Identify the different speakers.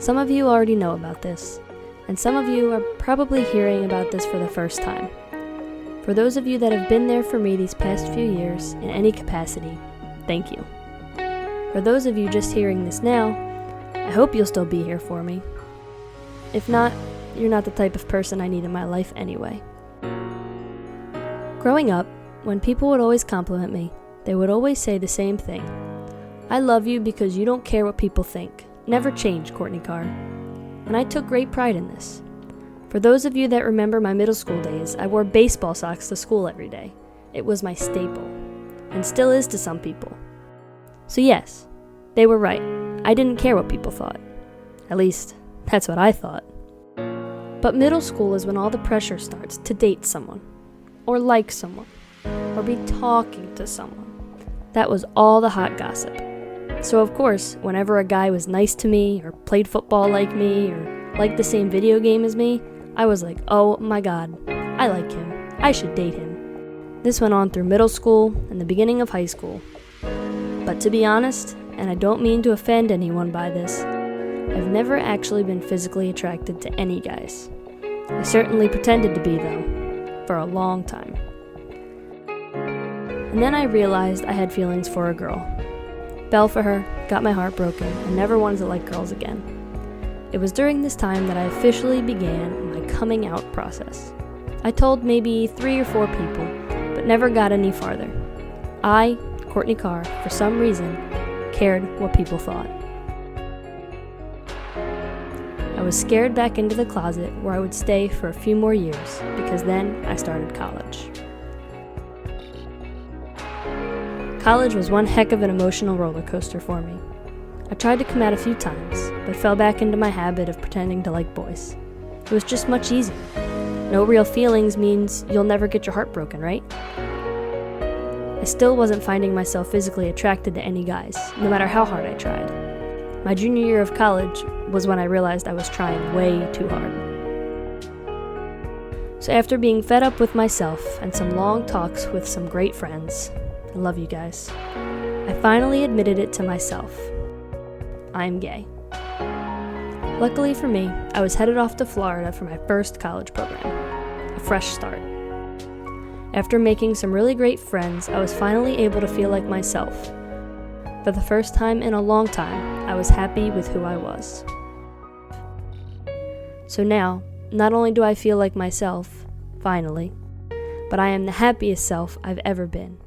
Speaker 1: Some of you already know about this, and some of you are probably hearing about this for the first time. For those of you that have been there for me these past few years, in any capacity, thank you. For those of you just hearing this now, I hope you'll still be here for me. If not, you're not the type of person I need in my life anyway. Growing up, when people would always compliment me, they would always say the same thing. I love you because you don't care what people think. Never change, Courtney Carr. And I took great pride in this. For those of you that remember my middle school days, I wore baseball socks to school every day. It was my staple, and still is to some people. So yes, they were right. I didn't care what people thought. At least, that's what I thought. But middle school is when all the pressure starts to date someone, or like someone, or be talking to someone. That was all the hot gossip. So of course, whenever a guy was nice to me, or played football like me, or liked the same video game as me, I was like, oh my god, I like him. I should date him. This went on through middle school and the beginning of high school. But to be honest, and I don't mean to offend anyone by this, I've never actually been physically attracted to any guys. I certainly pretended to be, though, for a long time. And then I realized I had feelings for a girl. Fell for her, got my heart broken, and never wanted to like girls again. It was during this time that I officially began my coming out process. I told maybe 3 or 4 people, but never got any farther. I, Courtney Carr, for some reason, cared what people thought. I was scared back into the closet where I would stay for a few more years, because then I started college. College was one heck of an emotional roller coaster for me. I tried to come out a few times, but fell back into my habit of pretending to like boys. It was just much easier. No real feelings means you'll never get your heart broken, right? I still wasn't finding myself physically attracted to any guys, no matter how hard I tried. My junior year of college was when I realized I was trying way too hard. So after being fed up with myself and some long talks with some great friends, I love you guys, I finally admitted it to myself. I'm gay. Luckily for me, I was headed off to Florida for my first college program, a fresh start. After making some really great friends, I was finally able to feel like myself. For the first time in a long time, I was happy with who I was. So now, not only do I feel like myself, finally, but I am the happiest self I've ever been.